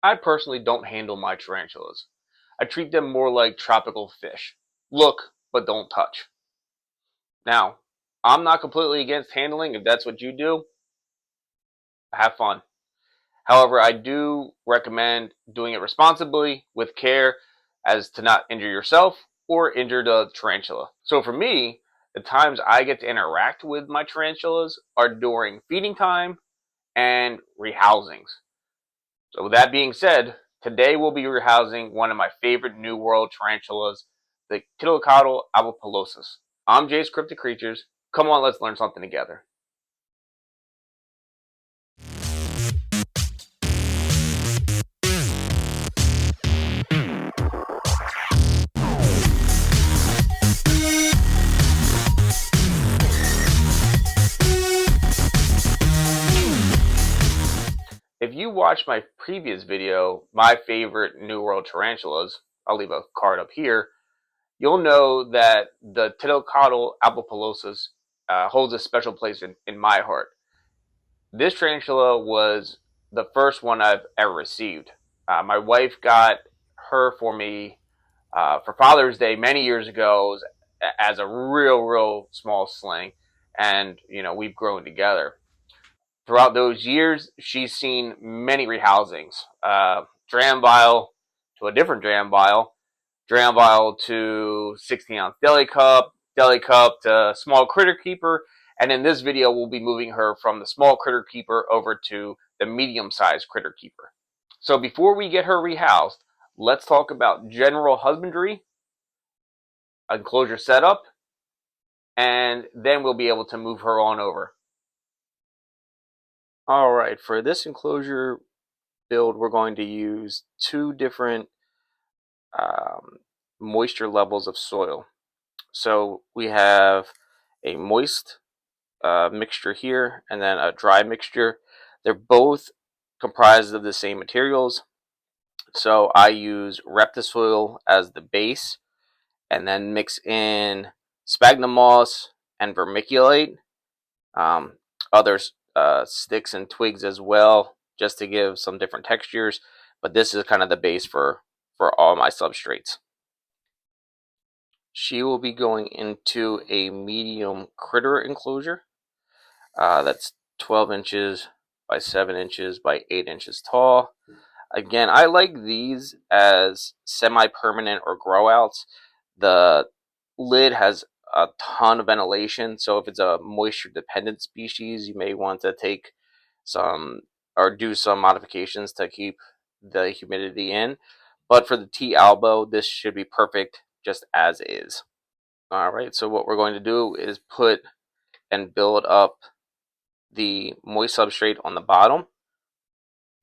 I personally don't handle my tarantulas. I treat them more like tropical fish. Look, but don't touch. Now, I'm not completely against handling. If that's what you do, have fun. However, I do recommend doing it responsibly with care as to not injure yourself or injure the tarantula. So for me, the times I get to interact with my tarantulas are during feeding time and rehousings. So with that being said, today we'll be rehousing one of my favorite New World tarantulas, the Tliltocatl albopilosus. I'm Jay's Cryptic Creatures. Come on, let's learn something together. If you watched my previous video, my favorite New World tarantulas, I'll leave a card up here, you'll know that the Tliltocatl albopilosus holds a special place in my heart. This tarantula was the first one I've ever received. My wife got her for me for Father's Day many years ago as a real small sling, and we've grown together. Throughout those years, she's seen many rehousings. Dram vial to a different dram vial to 16-ounce deli cup to small critter keeper, and in this video, we'll be moving her from the small critter keeper over to the medium-sized critter keeper. So before we get her rehoused, let's talk about general husbandry, enclosure setup, and then we'll be able to move her on over. All right, for this enclosure build, we're going to use two different moisture levels of soil. So we have a moist mixture here and then a dry mixture. They're both comprised of the same materials. So I use Reputable as the base and then mix in sphagnum moss and vermiculite, other sticks and twigs as well, just to give some different textures. But this is kind of the base for all my substrates. She will be going into a medium critter enclosure that's 12 inches by 7 inches by 8 inches tall. Again, I like these as semi-permanent or grow outs. The lid has a ton of ventilation, so if it's a moisture dependent species, you may want to take some or do some modifications to keep the humidity in. But for the T albo, this should be perfect just as is. All right, so what we're going to do is put and build up the moist substrate on the bottom,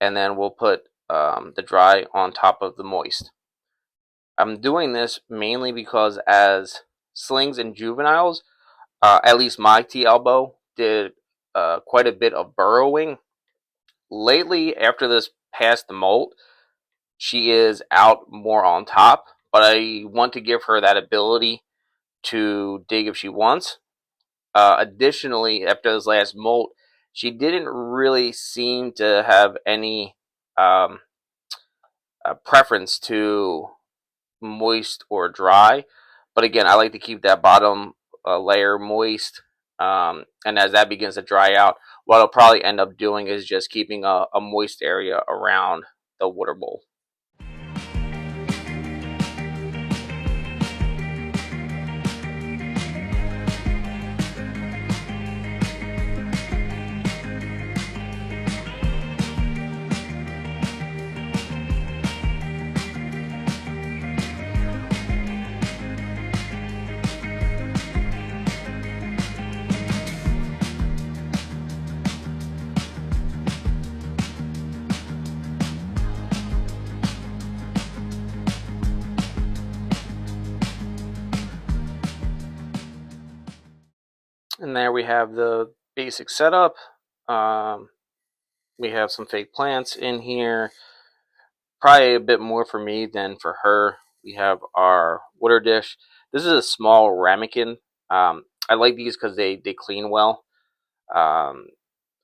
and then we'll put the dry on top of the moist. I'm doing this mainly because as slings and juveniles, at least my T albo did quite a bit of burrowing. Lately, after this past molt, she is out more on top, but I want to give her that ability to dig if she wants. Additionally, after this last molt, she didn't really seem to have any preference to moist or dry. But again, I like to keep that bottom layer moist. And as that begins to dry out, what I'll probably end up doing is just keeping a moist area around the water bowl. And there we have the basic setup. We have some fake plants in here. Probably a bit more for me than for her. We have our water dish. This is a small ramekin. I like these because they clean well. I'll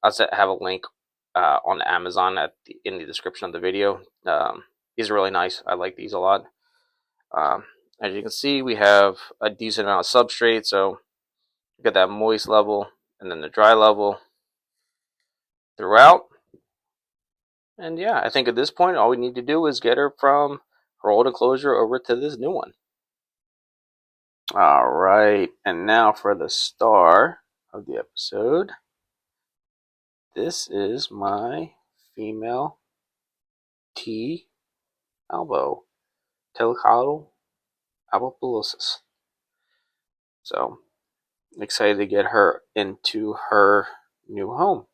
have a link on Amazon in the description of the video. These are really nice. I like these a lot. As you can see, we have a decent amount of substrate, so you get that moist level and then the dry level throughout. And yeah, I think at this point, all we need to do is get her from her old enclosure over to this new one. All right, and now for the star of the episode. This is my female T. Tliltocatl albopilosus. So excited to get her into her new home.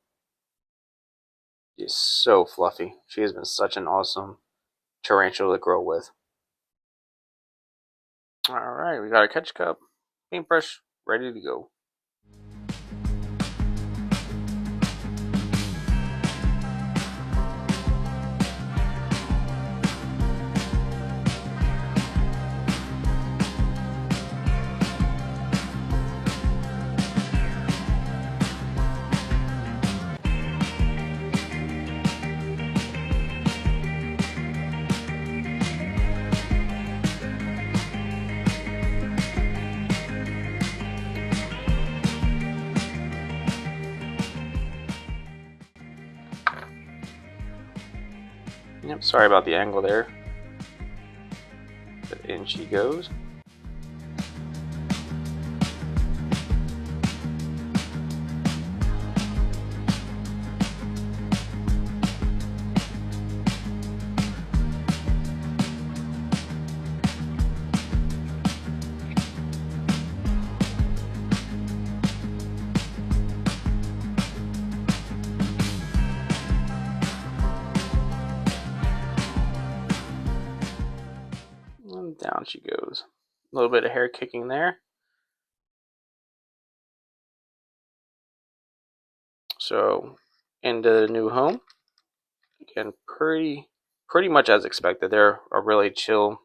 She's so fluffy. She has been such an awesome tarantula to grow with. Alright, we got our catch cup, paintbrush, ready to go. Yep, sorry about the angle there. But in she goes. And down she goes. A little bit of hair kicking there. So into the new home. Again, pretty much as expected. They're a really chill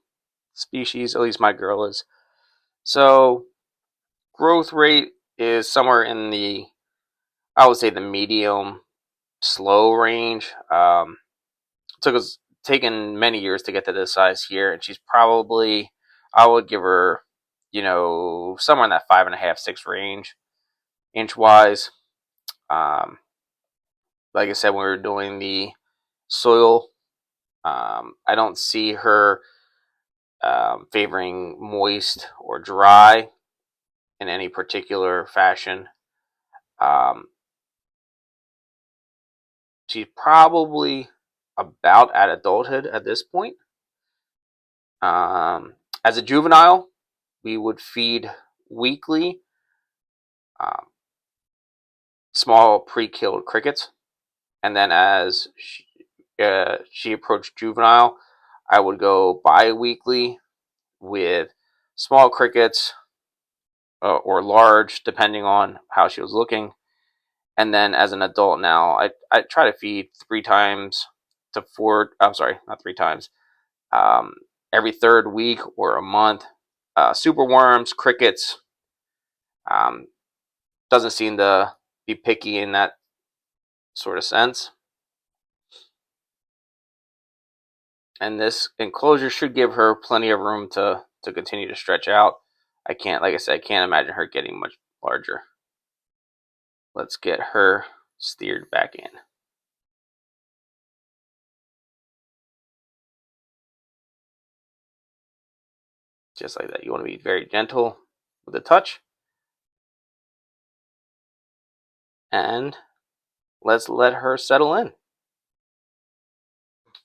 species, at least my girl is. So growth rate is somewhere in the, I would say, the medium slow range. Took us taken many years to get to this size here, and she's probably, I would give her, somewhere in that 5.5, 6 range, inch wise. Like I said, when we were doing the soil, I don't see her favoring moist or dry in any particular fashion. She's probably about at adulthood at this point. As a juvenile, we would feed weekly small pre-killed crickets, and then as she approached juvenile, I would go bi-weekly with small crickets or large, depending on how she was looking. And then as an adult now, I try to feed 3 times to 4. I'm sorry, not 3 times. Every third week or a month. Super worms, crickets. Doesn't seem to be picky in that sort of sense. And this enclosure should give her plenty of room to continue to stretch out. Like I said, I can't imagine her getting much larger. Let's get her steered back in. Just like that. You want to be very gentle with the touch. And let's let her settle in.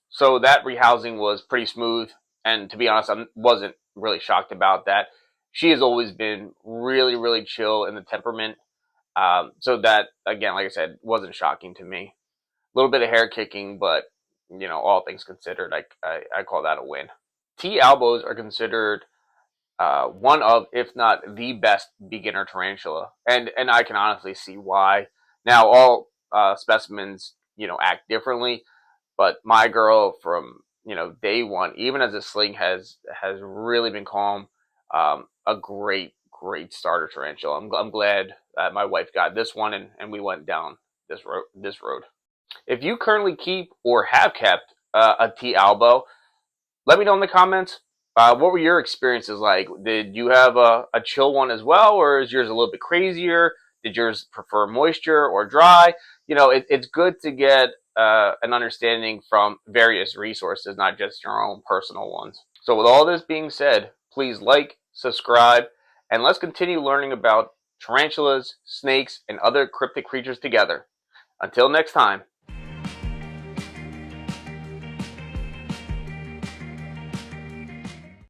So that rehousing was pretty smooth. And to be honest, I wasn't really shocked about that. She has always been really, really chill in the temperament. So that, again, like I said, wasn't shocking to me. A little bit of hair kicking, but, all things considered, I call that a win. T. albos are considered one of, if not the best beginner tarantula, and I can honestly see why. Now, all specimens, act differently, but my girl from day one, even as a sling, has really been calm. A great starter tarantula. I'm glad that my wife got this one, and we went down this road. If you currently keep or have kept a T albo, let me know in the comments. What were your experiences like? Did you have a chill one as well, or is yours a little bit crazier? Did yours prefer moisture or dry? It's good to get an understanding from various resources, not just your own personal ones. So with all this being said, please like, subscribe, and let's continue learning about tarantulas, snakes, and other cryptic creatures together. Until next time.